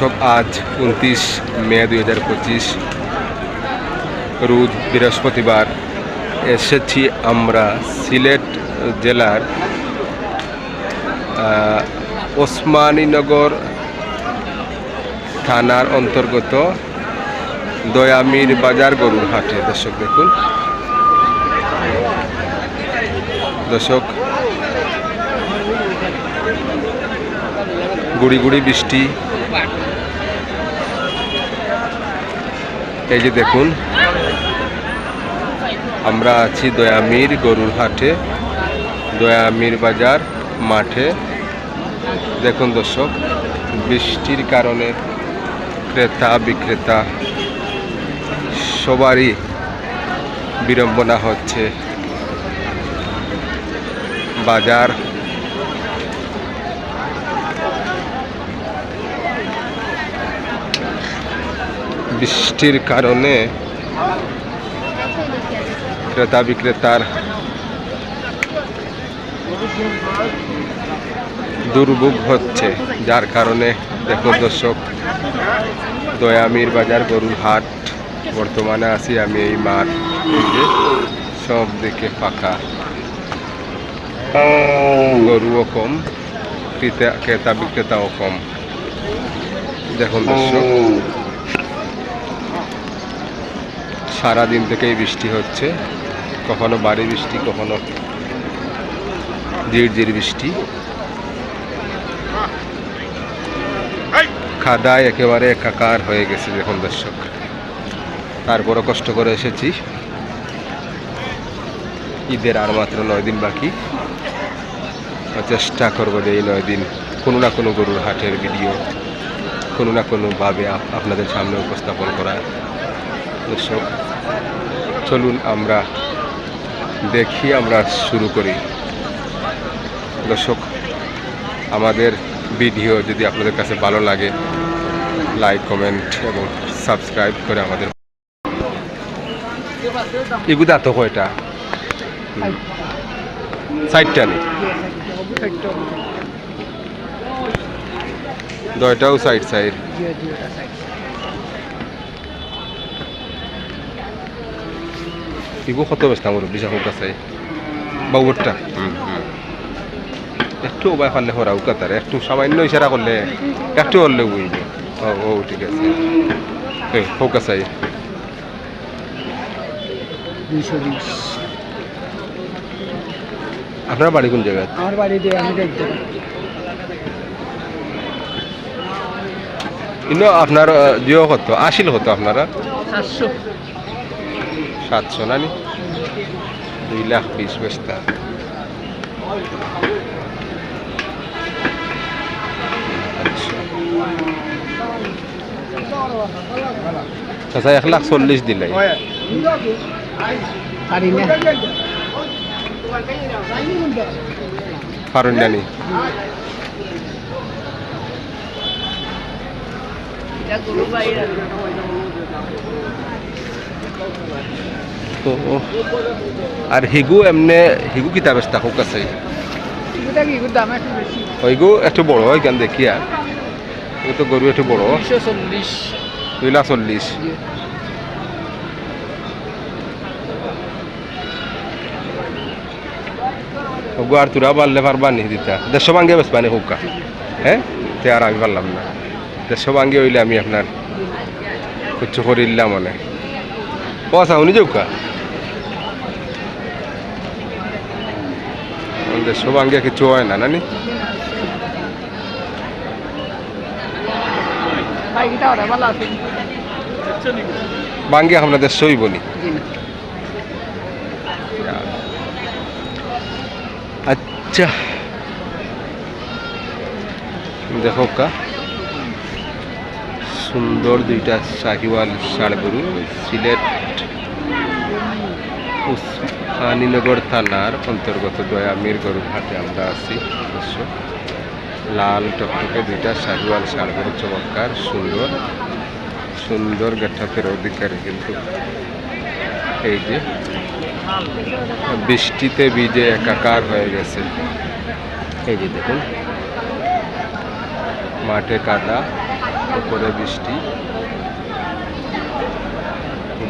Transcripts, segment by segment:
সব আজ 29 মে 2025 রোজ বৃহস্পতিবার এসেছি আমরা সিলেট জেলার ওসমানীনগর থানার অন্তর্গত দয়ামির বাজার গরুর হাটে। দর্শক দেখুন, দর্শক গুড়ি গুড়ি বৃষ্টি। এই যে দেখুন, আমরা আছি দয়ামির গরুর হাটে, দয়ামির বাজার মাঠে। দেখুন দর্শক, বৃষ্টির কারণে ক্রেতা বিক্রেতা সবারই বিড়ম্বনা হচ্ছে। বাজার বৃষ্টির কারণে ক্রেতা বিক্রেতার দুর্ভোগ হচ্ছে, যার কারণে দেখুন দর্শক, দয়ামির বাজার গরুর হাট বর্তমানে আছি আমি এই মাঠ, সব দিকে ফাঁকা, গরুও কম, ক্রেতা বিক্রেতাও কম। দেখুন দর্শক, সারাদিন থেকেই বৃষ্টি হচ্ছে, কখনো ভারী বৃষ্টি, কখনো ঝিরঝির বৃষ্টি। কাদায় একেবারে একাকার হয়ে গেছে। দেখুন দর্শক, তারপরও কষ্ট করে এসেছি। ঈদের আর মাত্র 9 দিন বাকি। চেষ্টা করবো যে এই 9 দিন কোনো না কোনো গরুর হাটের ভিডিও কোনো না কোনোভাবে আপনাদের সামনে উপস্থাপন করার। দর্শক চলুন আমরা দেখি, আমরা শুরু করি। দর্শক, আমাদের ভিডিও যদি আপনাদের কাছে ভালো লাগে, লাইক কমেন্ট এবং সাবস্ক্রাইব করে আমাদের। এগুলো তো কয়টা? 60টা নেই, 10টাও সাইড সাইড। এগুলো কত বেশি আমার বিশা হোক আছে বাবুরটা। একটু উপায় পারলে হরা উকাতার, একটু সামান্য ইশারা করলে একটু হলে বুঝবে। ও ঠিক আছে, হোক আছে। 220। আপনার বাড়ি কোন জায়গায়? আমার বাড়ি কিন্তু আপনার জিও কত আসিল কত আপনারা? 700 না নি? 2,20,000 বেচতা। আচ্ছা, 1,40,000 দিলাই পারেন না নি? তো আর হিগু এমনি হিগু কিতা বেচতা হোক আছে? হিগু একটু বড় হয় কেন দেখিয়া, এগুলো তো গরু একটু বড়। 2,40,000। আর তোরা পারলে পারবা নি দিতা? 150 ভাঙ্গে বেচবা নি হোকা? হ্যাঁ, তে আর আমি পারলাম না। 150 ভাঙ্গে হইলে আমি আপনার কিছু করিলাম মনে পয়সা উনি যাউকা। 150 ভাঙ্গে কিছু হয় না নানি? ভাঙ্গে আমরা 150 হইব নি? আচ্ছা দেখো কা, সুন্দর দুইটা শাহিওয়াল ষাঁড় গরু সিলেট ওসমানীনগর থানার অন্তর্গত দয়ামির গরুর হাটে আমরা আছি। লাল টকটকে দুইটা শাহিওয়াল ষাঁড় গরু, চমৎকার সুন্দর সুন্দর গেটআপের অধিকারী। কিন্তু এই যে বৃষ্টিতে ভিজে একাকার হয়ে গেছে। এই যে দেখুন, মাঠে কাদা, উপরে বৃষ্টি,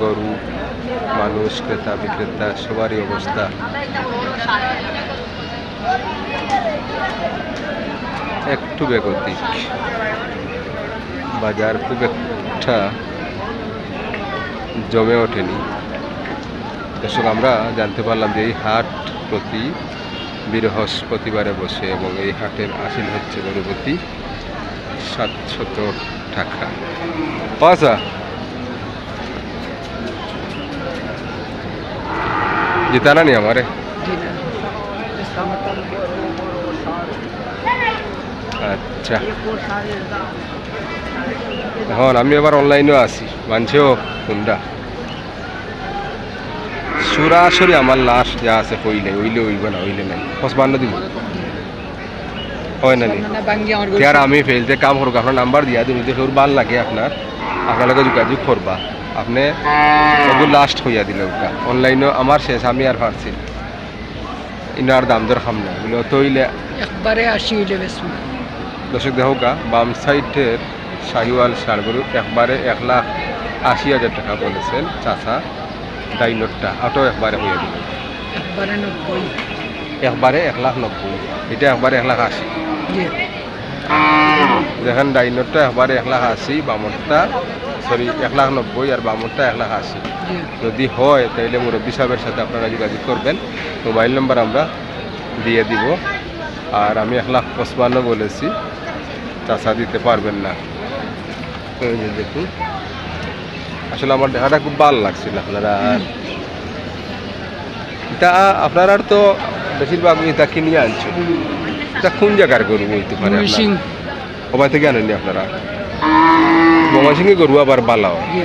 গরু, মানুষ, ক্রেতা বিক্রেতা সবারই অবস্থা একটু বেগতিক। বাজার খুব একটা জমে ওঠেনি। দর্শক, আমরা জানতে পারলাম যে এই হাট প্রতি বৃহস্পতিবারে বসে এবং এই হাটের আসিল হচ্ছে গরুপতি 700 টাকা। আচ্ছা, জিতানা নি আমারে। আচ্ছা, এখন আমি এবার অনলাইনেও আছি, মানছেও কোনটা সরাসরি আমার লাশ যা আছে হইলে হইলে হইব না হইলে নাই 55 দিব হয় না নি। আর আমি ফেলতে কাম করবো, আপনার নাম্বার দিয়া দিন, যদি ওর ভাল লাগে আপনার লগে যোগাযোগ করবা। আপনি ওগুলো লাস্ট হইয়া দিলে ওটা অনলাইনেও আমার শেষ, আমি আর পারছি ইনার দাম দর খাম না এগুলো তো হইলে একবারে 80 হইলে বেশি। দর্শক দেখো গা, বাম সাইডের শাহিওয়াল ষাঁড় গরু একবারে 1,80,000 টাকা বলেছেন চাচা। ডাইনোটটা আটো একবারে হয়ে দিল, একবারে 90। একবারে 1,90,000, এটা একবারে 1,80,000। জি, দেখেন ডাইনোটটা একবারে 1,80,000, বামরটা সরি 1,90,000 আর বামরটা 1,80,000। জি। যদি হয় তাহলে মুরব্বী সাহেবের সাথে আপনারা যোগাযোগ করবেন, মোবাইল নাম্বার আমরা দিয়ে দিব। আর আমি 1,55,000 বলেছি, চাষা দিতে পারবেন না। এই যে দেখুন, আসলে আমার দেখাটা খুব ভালো লাগছিল। আপনারা এটা আপনারা তো বেশিরভাগ এটা কিনে আনছেন, এটা কোন জায়গার গরু হইতে পারে? ময়মনসিংহ। ওখান থেকে আনেননি আপনারা? ময়মনসিংহে গরু আবার ভালো হয়, জি,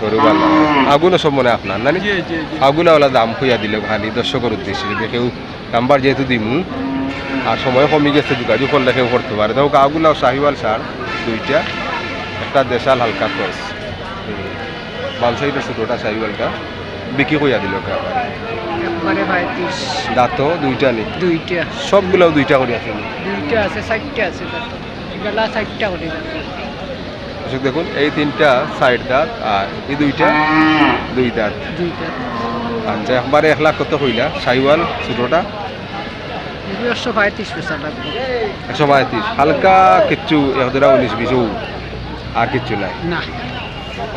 গরু ভালো হয়। আগুনও সব মনে হয় আপনার না? জি, জি, জি। আগুনওয়ালা দাম হইয়া দিলে খালি দর্শকের উদ্দেশ্যে, যে কেউ নাম্বার যেহেতু দিমু আর সময় কমে গেছে, যোগাযোগ করলে কেউ করতে পারে। দেখো আগুলাও শাহিওয়াল ষাঁড় দুইটা, একটা দেশাল হালকা ক্রস। বাম সাইডের ছোটোটা শাহিওয়ালটা বিক্রি কইয়া দিল একবারে 35। দাঁতও দুইটা নেই, দুইটা, সবগুলোও দুইটা করে আছে। দুইটা আছে, 4টা আছে দাঁত। এগুলা 4টা করে দাঁত। দর্শক দেখুন, এই 3টা সাইড দাঁত আর এই দুইটা 2 দাঁত। দুইটা। আচ্ছা, একবারে 1,00,000 কত হইলা শাহিওয়াল ছোটোটা? 135 পয়সা লাগবে। 135, হালকা কিচ্ছু 19-20 আর কিচ্ছু নাই। না,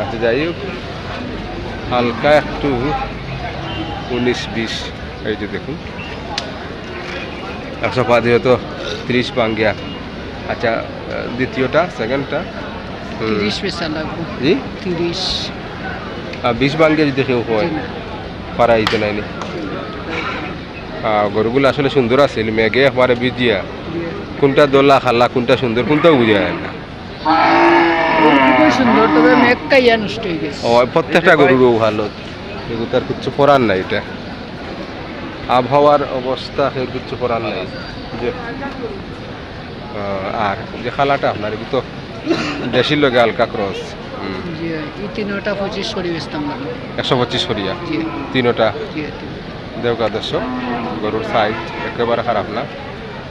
আচ্ছা, যাই হোক, হালকা একটু 19-20। এই যে দেখুন 105 তো 30 পাঙ্গিয়া। আচ্ছা, দ্বিতীয়টা সেকেন্ডটা 30 পয়সা লাগবে। জি 30। 20 পাঙ্গিয়া যদি কেউ হয় জি না। পারা হইতো নাইনি। গরুগুলো আসলে সুন্দর আছিল, মেঘে একবারে বিজিয়া কোনটা দোলা খালা কোনটা সুন্দর কোনটাও বুঝা যায় না। খুবই সুন্দর, তবে মেঘ কাইয়া নষ্ট হয়ে গেছে। ও প্রত্যেকটা গরুরও ভালো, এগুলো তার কিচ্ছু করার নাই। এটা আবহাওয়ার অবস্থা, এর কিচ্ছু করার নাই। যে আর যে খালাটা আপনার এগুলো তো দেশির লগে হালকা ক্রস। জি, এই 3টা 25 করে বেচতাম না। 125 সরিয়া জি, 3টা। জি। দেওকা দর্শক, গরুর সাইজ একেবারে খারাপ না।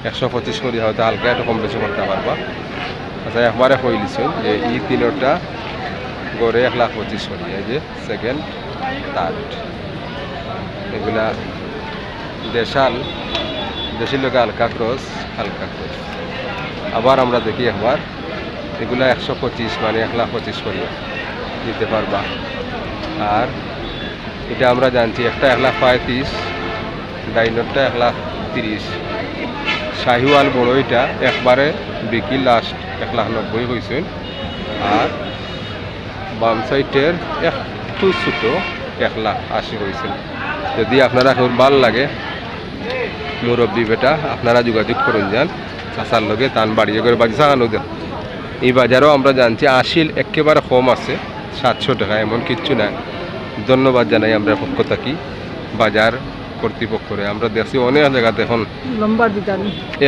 125 সরিয়া হয়তো হালকা একটু কম বেশি করতে পারবা। আচ্ছা, একবারে হয়ে দিচ্ছেন যে এই 3টা গড়ে 1,25 সরিয়া। এই যে সেকেন্ড, থার্ড, এগুলা দেশাল, দেশির লোকে হালকা ক্রস, হালকা ক্রস। আবার আমরা দেখি একবার, এগুলা 125 মানে 1,25 করিয়া দিতে পারবা। আর এটা আমরা জানছি একটা 1,35, ডাইনোটটা 1,30। শাহিওয়াল বড়ইটা একবারে বিক্রি লাস্ট 1,90,000 হয়েছে। আর বাম সাইডের একটু ছোটো 1,80,000 হয়েছে। যদি আপনারা খুব ভালো লাগে মুরব্বী বেটা, আপনারা যোগাযোগ করুন, যান চাষার লগে টান বাড়িয়ে করে বাজি চাকানো দেন। এই বাজারও আমরা জানছি আসিল একেবারে কম আছে, 700 টাকা, এমন কিচ্ছু না। ধন্যবাদ জানাই আমরা পক্ষ থাকি বাজার কর্তৃপক্ষরে। আমরা দেখছি অনেক জায়গাতে এখন লম্বা দিতাম।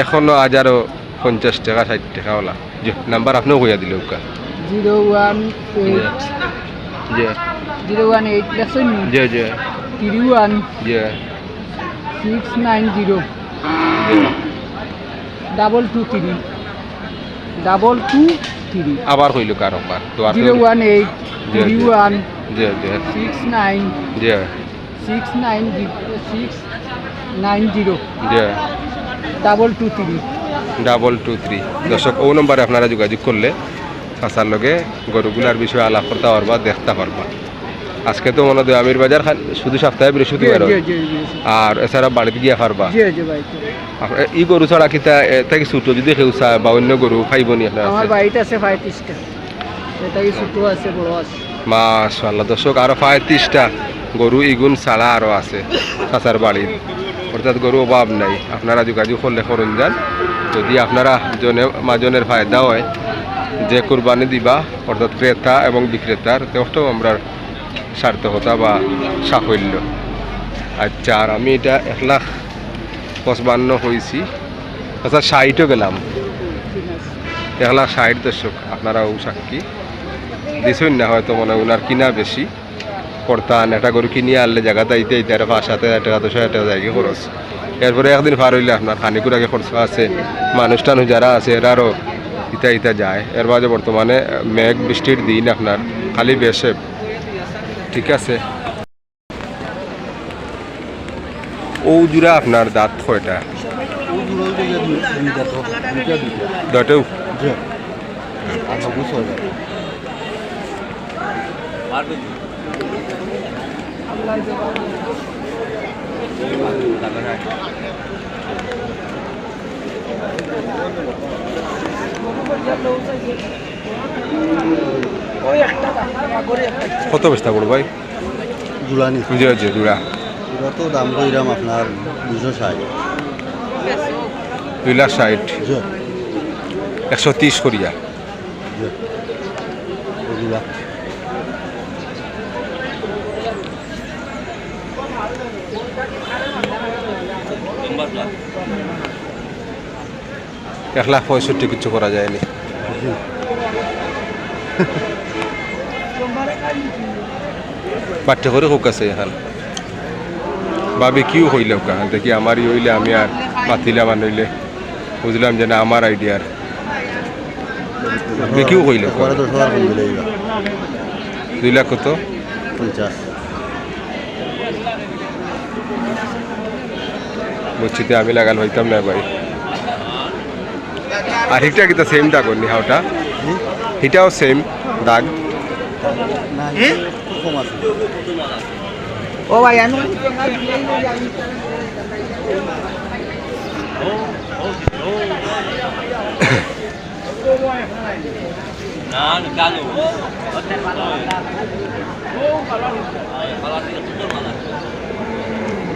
এখনো 50 টাকা 60 টাকা ওলা। যে নাম্বার আপনিও কইয়া দিলে ওকা 018 যে 018 লেখছেন নি? যে যে 31 যে 690 যে 223 223 3 আবার হইল কারবার তো আর 018 জি, জি। 31 জি জি 69 জি 690 জি 223 223 দর্শক ও নম্বরে আপনারা যোগাযোগ করলে চাচার লগে গরুগুলার বিষয়ে আলাপ করতে পারবা দেখতে পারবা আজকে তো মনে হয় আমির বাজার শুধু সপ্তাহে বৃহস্পতিবার হয়। আর এছাড়া বাড়িতে গিয়া পারবা জি ভাই ই গরু ছাড়া কিতা তাকে ছোট যদি কেউ চায় বা অন্য গরু খাইব নি আপনার আমার বাড়িতে আছে 35টা এটা কি ছোট আছে বড় আছে মাশাআল্লাহ দর্শক আরো 35টা গরু ইগুন ছাড়া আরো আছে চাচার বাড়ির অর্থাৎ গরু অভাব নাই আপনারা যোগাযোগ করলে করুন যান যদি আপনারা মাজনের ফায়দা হয় যে কুরবানি দিবা অর্থাৎ ক্রেতা এবং বিক্রেতার তেমনটাও আমরা সার্থকতা বা সাফল্য আচ্ছা আর আমি এটা 1,55,000 হয়েছি আচ্ছা 60ও গেলাম 1,60,000 দর্শক আপনারাও সাক্ষী দিছুন না হয়তো মনে হয় ওনার কিনা বেশি করতান একটা গরু কিনিয়ে আনলে জায়গাতে আইতে আইতে আর 5,000 টাকা 10,000 টাকা জায়গা খরচ এরপরে একদিন পার হইলে আপনার খানিকুর আগে খরচ আছে মানুষ টানুষ যারা আছে এরারও ইতা ইতা যায় এর মাঝে বর্তমানে মেঘ বৃষ্টির দিন আপনার খালি বেশে ঠিক আছে ও জুড়া আপনার দাঁত কয়টা দুটাও কত বস্তা করো ভাই জুলানি জি জি জোড়া ওরা তো দাম কইরাম আপনার 260 2,60,000 জি 130 করিয়া জি ওগুলা 1,65,000 কিছু করা যায়নি বাচ্চা করে হোক আছে এখন ভাবি কিউ হইল কারণ দেখি আমারই হইলে আমি আর পাতিলাম আর নইলে বুঝলাম যে না আমার আইডিয়ার বিকিও হইল পরে 10,000 কম দিলে 2 লাখ কত 50 বুঝছিতে আমি লাগাল হইতাম না ভাই আর হিটা কিতা সেম দাগ নি হাওটা হিটাও সেম দাগ না একটু কম আছে ও ভাই আনু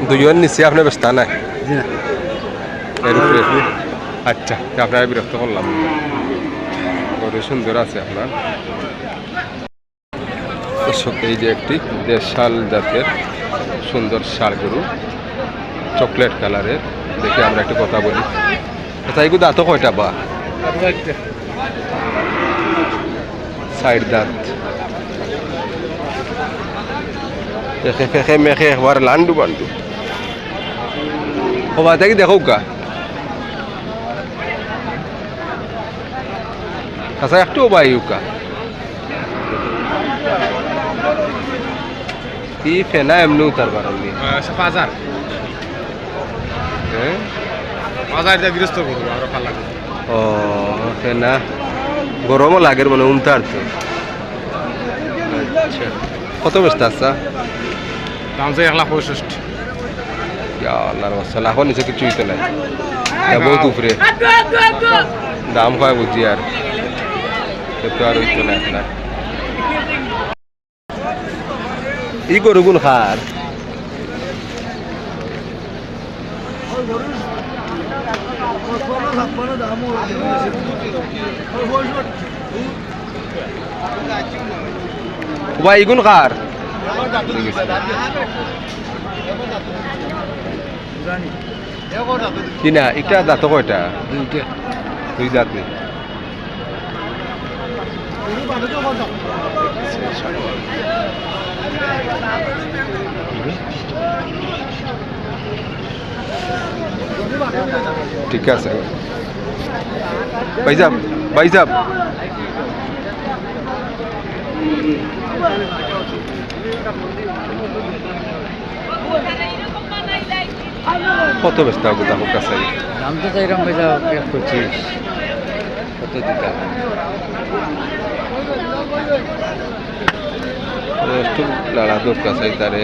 দুজন নিচে আপনার ব্যস্ত না জি না এর উপরে আচ্ছা আপনারা বিরক্ত করলাম গরু সুন্দর আছে আপনার দর্শক এই যে একটি দেশাল জাতের সুন্দর ষাঁড় গরু চকলেট কালারের দেখে আমরা একটু কথা বলি আচ্ছা এগুলো দাঁতও কয়টা বা সাইড দাঁত ফেঁকে ফেঁকে মেখে একবার লান্ডু বান্ডু হবা থাকি দেখো কা আচ্ছা একটু বাই উকা কি ফেনা এমনি উতার পারেননি 5,000 হ্যাঁ 5,000 দিয়ে গৃহস্থ করবো আরো পাল্লা করবো ও ফেনা গরমও লাগের মানে উনতার তো আচ্ছা কত ব্যস্ত আচ্ছা দাম যে 1,65,000 আল্লাহর মশলা এখন নিচে কিছুই তো নাই বহুত উপরে দাম হয় বুঝি আর তো আর হইতো না এখন ই গরুগুন খার ভাই ইগুন খার কিনা একটা দাঁত কয়টা দুই দাঁত নেই ঠিক আছে ভাই সাহেব কত ব্যস্ত গোটা হোক কাছে দাম তো চাইলাম পয়সা 125 কত দিতে একটু লাড়া দরকার চাই তারে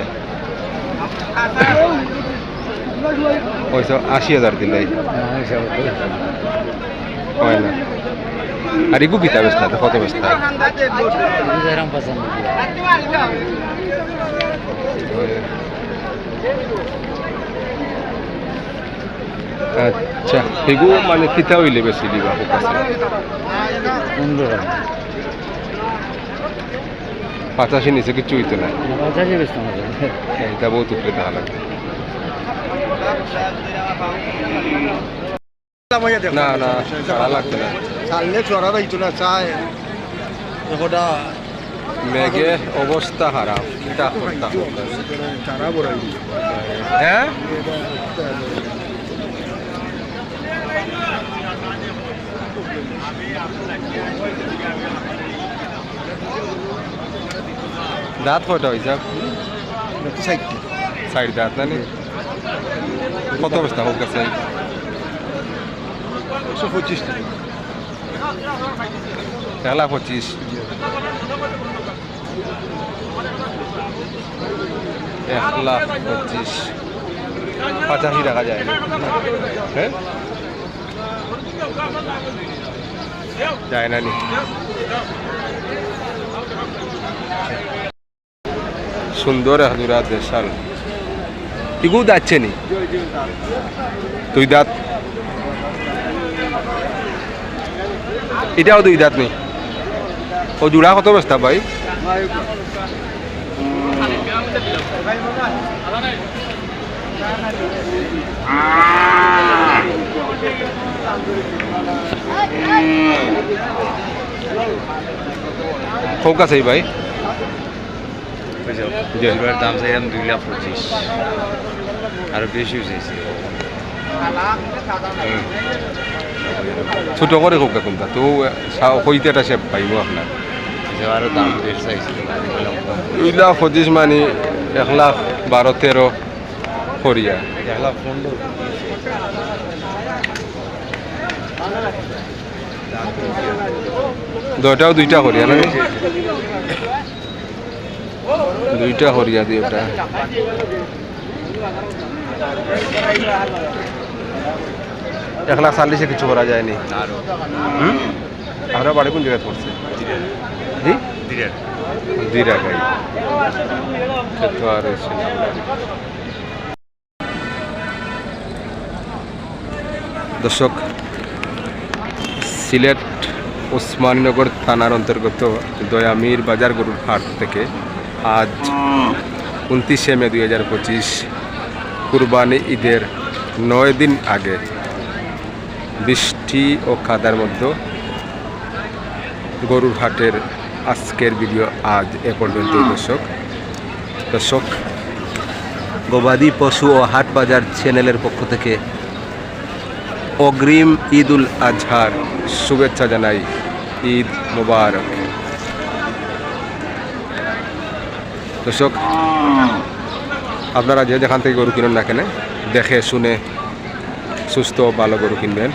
পয়সা 80,000 দিলাই হয় না আর এগু কিতা ব্যস্তা কত ব্যস্তা চাইলাম 95 আচ্ছা এগু মানে কিতা হইলে বেশি দিবা হোক কাছে 15 85 নিচে কিছু হইতো না 85 বেচতাম এটা বহুত উপরে দেখা লাগে না না সারা লাগছে না চাললে চড়া যাইতো না চায় ওটা মেঘে অবস্থা খারাপ কিতা করতা চারা বড়াই হ্যাঁ দাঁত কয়টা হয়েছে সাইডটি সাইড দাঁত না নি কত অবস্থা হোক কাছে 125 1,25,000 1,25,000 85 টাকা যায় না হ্যাঁ যায় না নি সুন্দর হাজুরা দেশাল ইগু যাচ্ছে নি তুই দাঁত এটাও দুই দাঁত নেই ও জোড়া কত বস্তা ভাই হোক আছে ভাই এবার দাম চাইলাম 2,25,000 আরো বেশি হয়েছে ছোট করে হোক কোনটা তো হইতে একটা সে পাইব আপনার আরো দাম বেশি চাইছিল 2,25,000 মানে 1,12,13 করিয়া 1,15,000 দুইটাও দুইটা করিয়া না দুইটা করিয়া দিয়ে ওটা 1,40,000 কিছু করা যায়নি আমরা বাড়ি কোন জায়গায় পড়ছে দিরাগাই তো আর দর্শক সিলেট ওসমানীনগর থানার অন্তর্গত দয়ামির বাজার গরুর হাট থেকে আজ 29 মে 2025 কুরবানি ঈদের 9 দিন আগে বৃষ্টি ও কাদার মধ্যে গরুর হাটের আজকের ভিডিও আজ এ পর্যন্তই দর্শক গবাদি পশু ও হাট বাজার চ্যানেলের পক্ষ থেকে অগ্রিম ঈদ উল আজহার শুভেচ্ছা জানাই ঈদ মোবারক দর্শক আপনারা যে যেখান থেকে গরু কিনুন না কেন দেখে শুনে সুস্থ ভালো গরু কিনবেন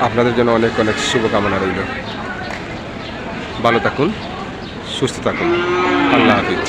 আপনাদের জন্য অনেক অনেক শুভকামনা রইল ভালো থাকুন সুস্থ থাকুন আল্লাহ হাফিজ।